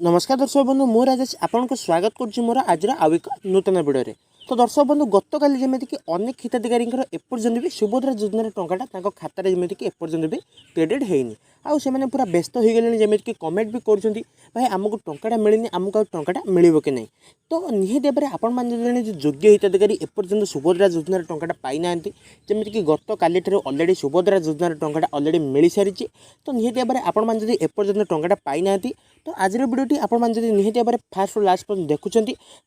नमस्कार दर्शक बंधु मु राजेश आपको स्वागत करुच्ची मोर आज आउ एक नूतन भिडियो। तो दर्शक बंधु गत काली जमीक अनेक हिताधिकारी एपर्यंत भी सुभद्रा योजनार टाँचा खातार जमीक एपर्यंत भी क्रेडिट होनी आउ से पूरा व्यस्त हो गले जमीक कमेंट भी कर भाई आमको टाँचा मिलनी आमको टाँचा मिल कि नहीं। तो निहती भाव में आपण मैंने योग्य हिताधिकारी एपर्यंत सुभद्रा योजनार टाँचा पाई ना जमीक गत काली अलरेडी सुभद्रा योजनार टाँचा अलरेडी मिल सारी। तो निहती भाव में आपण मैंने एपर्यंत टाँचा पाई ना तो आज भिडियोटी आपण मैंने निहती भाव में फास्ट रु लास्ट पर्यटन देखुं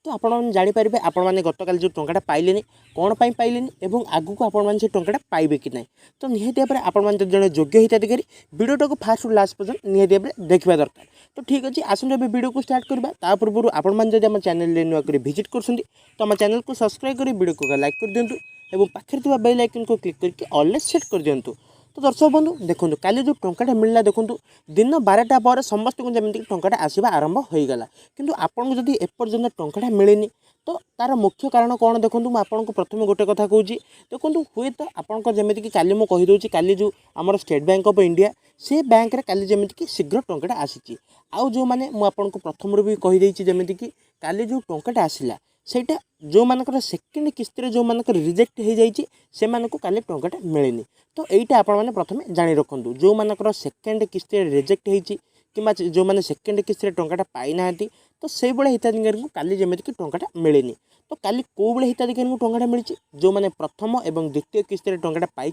तो आपने जापरेंगे आपण मैंने गतकाल जो टाँचा पाइले कौन पाइले और आगक आपण से टाँचा पाइबे कि ना। तो निहती भाव में आपण मैंने जड़े योग्य हिताधिकारी भिडियोटा को फास्ट रु लास्ट पर्यटन निहती भाव में देखा दरकार। तो ठीक अच्छे आसते भिडियो को स्टार्ट करवा पूर्व आपण मैंने जब चैनल नुआ कर विजिट कर तो आम चैनल को सब्सक्राइब कर वीडियो को लाइक कर दिंतु और पाखे बेल आइकन को क्लिक करके ऑल सेट कर दिंतु। तो दर्शक बंधु देखो काली जो टाँचा मिलला देखो दिन 12टा पर समस्त को जमीक टाँचा आसवा आरंभ हो गला किंतु आपन को जदि एपर्यंत टाँचा मिलनी तो तार मुख्य कारण कौन देखो मुझे प्रथम गोटे कथा कहूँ देखो हुए तो आपंकर जमीक काली मुझे कहीदे काली जो आम स्टेट बैंक ऑफ इंडिया से बैंक रे काली जमीक शीघ्र टाँचा आसी आउ जो मैंने मुझे प्रथम भी कहीदे जमीक काली जो टाँचा आसला सेटा जो मानकर सेकेंड किस्ती जो मानकर रिजेक्ट हो जाइए से मानक काली टाँचा मिलनी। तो यहीटा आपण मैंने प्रथम जाणी रखुद जो मानकर सेकेंड किस्ती रिजेक्ट होती कि जो मैंने सेकेंड किस्ती टाँचा पाई ना तो से भाई हिताधिकारी को काली जमीक टाँचा मिलेनी। तो काली कौ भाई हिताधिकारी को टाँचा मिली जो मैंने प्रथम और द्वितीय किस्ती टाँचा पाई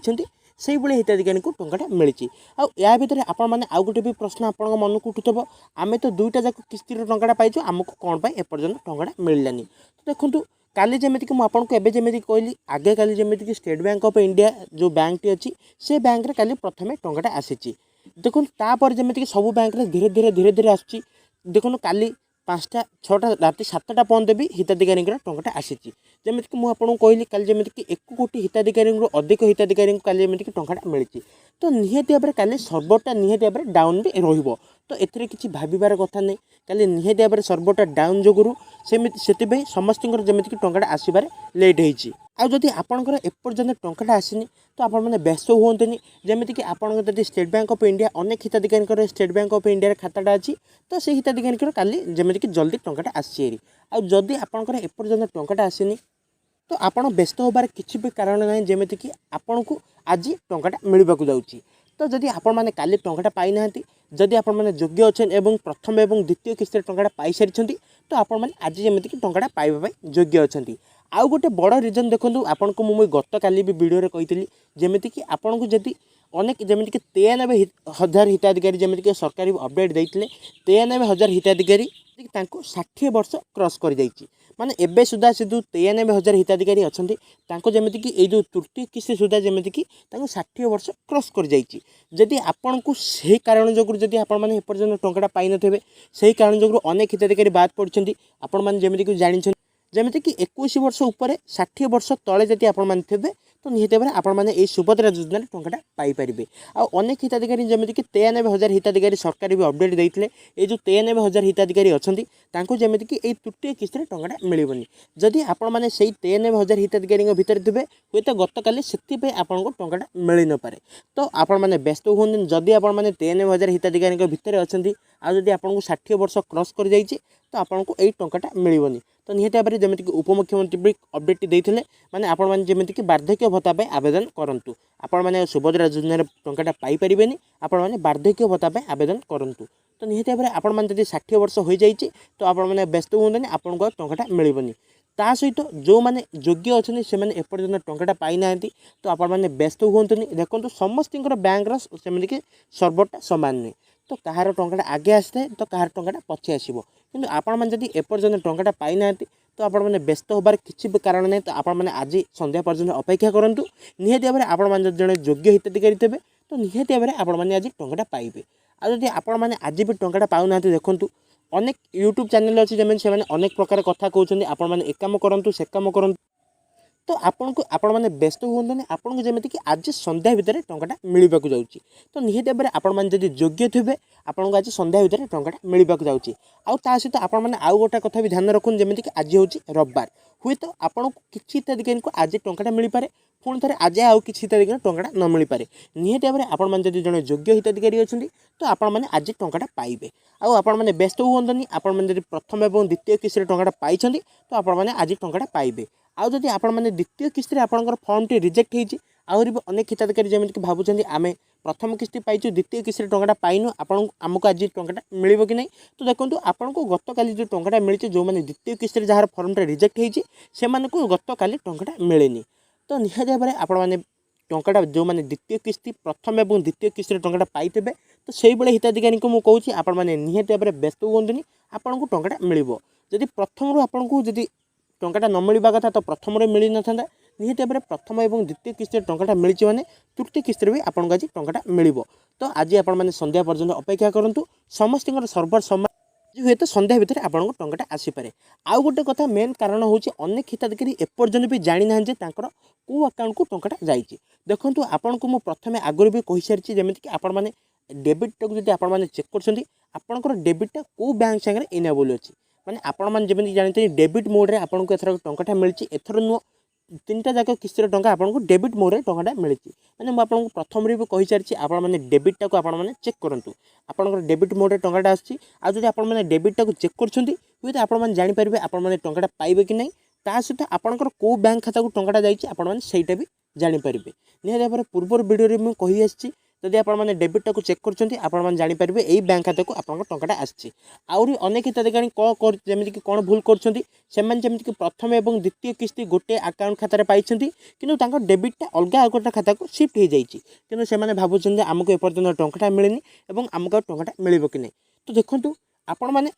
से भाई हिताधिकारी को टाँचा मिली। आ भितर आपण मैंने आउ गोटे भी प्रश्न आपण मन को उठुव आम तो दुईटा जाक किस्ती टाँचा पाइचु आमको कौन पाई एपर्यंत टाँचा मिललानी। तो देखो काली जमीक मुझे जमीक कहली आगे काली जमीक स्टेट बैंक ऑफ इंडिया जो बैंक टी अच्छी से बैंक रे काली प्रथम टाँचा आसी देखो तापर जमीक सब बैंक रे धीरे धीरे धीरे धीरे आसूँ देखो काली 5टा 6टा राति 7टा पर्यंत भी हिताधिकारी टाँचा आसी जमीक मुझे कहली काली जमीक 1 कोटी हिताधिकारी अधिक हिताधिकारी काली जमीक टाँचा मिली। तो निहती भाव में काली सर्वरटा निहती भाव में डाउन भी रहिबो। तो एथिरे किछि भाबिबार कथा नहीं काली निहती भाव में सर्वरटा डाउन जोगुरु से समस्त जमीक टाँचा आसबार लेट होती आदि आपंकर एपर्यंत टाँचा आसनी तो आपण मैंने व्यस्त हुए जमीक आप स्टेट बैंक ऑफ इंडिया अनेक हिताधिकारी स्टेट बैंक ऑफ इंडिया खाताटा अच्छी तो से हिताधिकारी काली जमीक जल्दी टाँचा आसी आदि आपंकर एपर्यंत टाँचा आसनी तो आपड़ व्यस्त होबार किसी भी कारण ना जमीक कि आपण को आज टाँचा मिलवाक जाऊँगी। तो जदि आपण मैंने काली टाँचा पाई ना जदि आपण मैंने योग्य अच्छे और प्रथम और द्वितीय किस्ती टाँचा पाई सारी तो आपण मैंने आज जमीक टाँचा पाइबा योग्य अच्छा। आउ गोटे बड़ रिजन देखो आपन को मुझे गत काली भी वीडियो कही जमीक कि आपन को जदि अनेक जमीक 93,000 हिताधिकारी जमीक सरकारी अपडेट देते 93,000 हिताधिकारी 60 वर्ष क्रॉस कर जाइए माने एबे सुधा से 93,000 हिताधिकारी अच्छा जमीक कि जो तृतीय किस्ती सुधा जमीक कि 60 वर्ष क्रॉस कर जाइए जदि आपण को सही कारण जो जदि आपण मैंने एपर्यंत टाँचा पाई नथिबे सही कारण जो अनेक हिताधिकारी बाद पड़छन्ती आपण मैंने जमीक जानी जमीक कि 21 वर्ष उपर 60 वर्ष तले जदि आपण मैंने थे तो निहती भाव में आपण मैंने ये सुभद्रा योजनार टाँचा पाइपर अनेक हिताधिकारी जमीक कि 93,000 हिताधिकारी सरकार भी अपडेट देते ये जो 93,000 हिताधिकारी अच्छा जमीक कि तृतीय किस्ती टाँचा मिलनी जदि आपण मैंने से 93,000 हिताधिकारी भितर थे हुए तो गत काली से आपको टाँचा मिल न पारे। तो आपण मैंने व्यस्त हुए जदि आपण मैंने 93,000 हिताधिकारी भितर अच्छा आदि आपको 60 वर्ष क्रॉस कर जाइए तो आपको यही टाँचा मिलनी। तो निहती भाव में जमीक उपमुख्यमंत्री भी अपडेट देते माने आपण मैंने जमीक वार्धक्य भत्ता आवेदन करूँ आपण मैंने सुभद्रा योजनार टाँचा पाइपर आपण मैंने वार्धक्य भत्ता आवेदन करूँ। तो निहती भाव में आपण मैंने जब 60 वर्ष हो जाइए तो आपण मैंने व्यस्त हुए आपको टाँचा मिलनी ता सहित जो मैंने योग्य अच्छे से एपर्यंत टाँचा पाई ना तो आपण मैंने व्यस्त हुए देखो समस्त बैंक सेमिक सर्वरटा सामान नुहे तो कहार टाँचा आगे आसता है तो कहार टाँचा पछे आसो कि आपण मैंने जब एपर्यंत टाँचा पाई ना तो आपण मैंने व्यस्त होबार किसी भी कारण नहीं। तो आपण मैंने आज संध्या पर्यंत अपेक्षा करूँ निहती भाव में आपण मैंने जड़े योग्य हिताधिकारी थे तो निहती भाव में आपण मैंने आज टाँचा पाइबे आदि आपण मैंने आज भी टाँचा पाऊना देखूँ अनेक यूट्यूब चैनल अच्छी जमीन से अनेक प्रकार कथा कहते आपण मैंने एक काम करूँ से काम करूँ तो आपण मैंने व्यस्त हुए आपको जमीक आज संध्या भितर टंकाटा मिलवाक जाऊँगी तो निहत भाव आपण मैंने जब योग्य थे आपको आज संध्या भितर टंकाटा मिलवाक जाऊँगी आउ ता सहित आपण मैंने आउ गोटे कथा भी ध्यान रखुन जमीक आज हूँ रविवार हुए तो आपको किसी हिताधिकारी को आज टंकाटा मिल पारे पुणी थे आज आउ कि हिताधिकारी टंकाटा न मिल पारे निहत भाव में आपण मैंने जब जड़े योग्य हिताधिकारी अच्छा तो आपण मैंने आज टंकाटा पाइबे आउ आपण मैंने व्यस्त हुए आपण मैंने जब प्रथम और द्वितीय किस्ती टंकाटा पाई तो आपण मैंने आज टंकाटा पाइबे आउ जदि आपण मैंने द्वितीय किस्ती आपंकर फर्म टी रिजेक्ट होती आहरी भी अनेक हिताधिकारी जमीक भावुं आम प्रथम किस्ती पाइचु द्वितीय किस्ती टंकाटा पाइनु आमको आज टंकाटा मिल कि नहीं तो देखो आपको गतकाली जो टंकाटा मिली जो मैंने द्वितीय किस्ती जार फर्मटा रिजेक्ट होती से गतकाली टंकाटा मिलेनि तो निहत भाव में आपण मैंने टंकाटा जो मैंने द्वितीय किस्ती प्रथम और द्वितीय किस्ती टंकाटा पाइथे तो से भाई हिताधिकारी को मुझे कहूँ आपण मैंने निहत भाव में व्यस्त हुए आपको टंकाटा मिल जदि प्रथम आपन को जदि टंकाटा न मिलवा कथा तो प्रथम मिल न था निहत भाव में प्रथम और द्वितीय किस्ती टंकाटा मिली मैंने तृतीय किस्ती भी आपको आज टंकाटा मिल तो आज आप संध्या पर्यंत अपेक्षा करूँ समस्त सर्वर समान हुए तो संध्या भितर आपको टंकाटा आसीपे आउ गोटे कथा मेन कारण हूँ अनेक हिताधिकारी एपर्यंत भी जानी ना कौ अकाउंट को टंकाटा जाइए देखो आपन को मुझे प्रथम आगुरी भी कही सारी जमीक आपण मैंने डेबिट टाक जब आप चेक कर डेबिटा कौ बैंक सागर इनेबल अच्छी माने आपण मैंने जमी जानते डेबिट मोड रे आपन को एथर टंकाटा मिली एथर नुह तीनटा जाक किस्ती टंका आपको डेबिट मोड रे टंकाटा मिली मैंने मुझे आपको प्रथम भी कही सारी आपण मैंने डेबिटा को आपण मैंने चेक करूँ आपंकर डेबिट मोड रे टंकाटा आसी आज आपण मैंने डेबिटा को चेक कर आपण मैंने जानीपारे आपण मैंने टंकाटा पाइबे कि नहीं ता सहित आपंकर कौ बैंक खाता को टंकाटा जाइए आपण मैंने सहीटा भी जानीपारे निहत भाव में पूर्व वीडियो में कही आसी जदि आप डेबिटा को चेक कर जानीपारे यही बैंक खाता को आप टंकाटा आसी आहरी अनेक हिताधिकारी जमीक कौन भूल करमती प्रथम और द्वितीय किस्ती गोटे आकाउंट खातार पाई कि डेबिटा अलग गोटे खाता को शिफ्ट हो जाइए कि से भावुं आमको एपर्यंत टंकाटा मिलनी और आमको टंकाटा मिल कि नहीं तो देखो आपण मैंने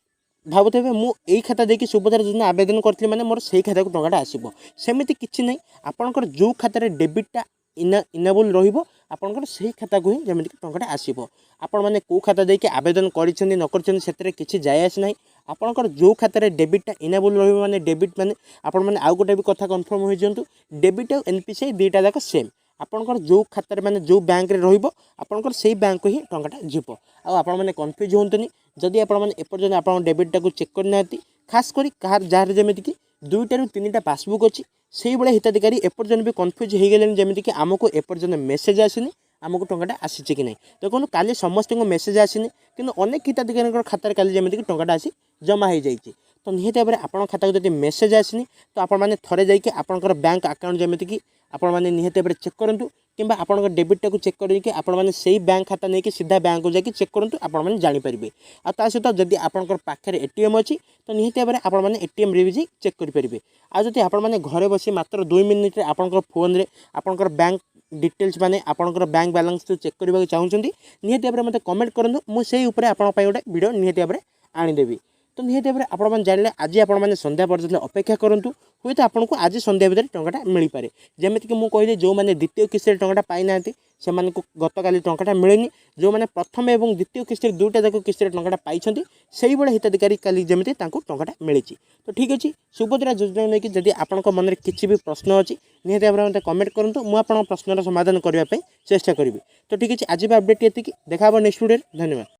भावुथे मुझे खाता देखिए सुभद्रा योजना आवेदन करी मैंने मोर से खाता को टंकाटा आसो सेमती किसी ना आपंकर जो खातार डेबिटा इनेबल रहा से खाता को ही जमीक टंकाटा आसो आपण मैंने कौ खाता देखिए आवेदन कर किसी जाए आस ना आपंकर जो खातार डेबिटा इनेबल रहा डेबिट माने आपण मैंने आउ गोटे भी कथा कन्फर्म हो जातु डेबिट और एनपीसीआई दुईटा जाक सेम आपंकर जो खातार माने जो बैंक रे रहिबो आपंकर से बैंक को ही टंकाटा जीव आपण मैंने कन्फ्यूज होंतनी जदि आपण मैंने एपर्यंत आप डेबिटा को चेक करना खास करी कहार जार जमीक दुईटा रु तीन पासबुक अच्छी से भाई हिताधिकारी एपर्यंत भी कन्फ्यूज हो गले जमीक आमको एपर्यंत मेसेज आसनी आमको टंकाटा आसी कि नहीं देखो काली समस्त को मेसेज आसनी कि अनेक हिताधिकारी खातार काली जमीक टंकाटा आसी जमा हो जाइए तो निहत भाव में आप खाता को जब मेसेज आसनी तो आपण मैंने थरे जाइए आपंकर बैंक अकाउंट जमीक आपण मैंने निहत भाव में चेक करूँ कि आपंकर डेबिटा को चेक करके आपण मैंने से बैंक खाता नहीं कि सीधा बैंक को जाकि चेक करूँ आपण मैंने जानीपारे आ सहित जदि आपंकर पाखे एटीएम अच्छी तो निहत भाव में आपण मैंने एटीएम रे भी चेक करेंगे आ जब आपण मैंने घरे बसी मात्र 2 मिनिट रे आपंकर फोन रे आपंकर बैंक डिटेल्स माने आपंकर बैंक बैलेंस चेक करने चाहूँगी निहत भाव में मत कमेंट करूँ मुझे गोटे वीडियो निहत भाव में आनीदेवी तो निहत भाव में आपण जान आज आपने संध्या पर्यटन अपेक्षा करूँ हुए तो आपको आज संध्या भितर टंकाटा मिल पारे जमीक मुझे कहली जो मैंने द्वितीय किस्ती टंकाटा पाई ना से गतकाली टंकाटा मिलेनि जो मैंने प्रथम और द्वितीय किस्ती दुईटा जाक किस्ती टंकाटा पाई से भाई हिताधिकारी काली जमी टंकाटा मिली तो ठीक अच्छे सुभद्रा योजना नहीं जदि आपंक मन में किसी भी प्रश्न अच्छी निहत भाव में मत कमेंट करूँ मुझे प्रश्नर समाधान करने चेष्टा करी तो ठीक अच्छे आज भी अपडेट ये देखा नेक्स्ट वीडियो धन्यवाद।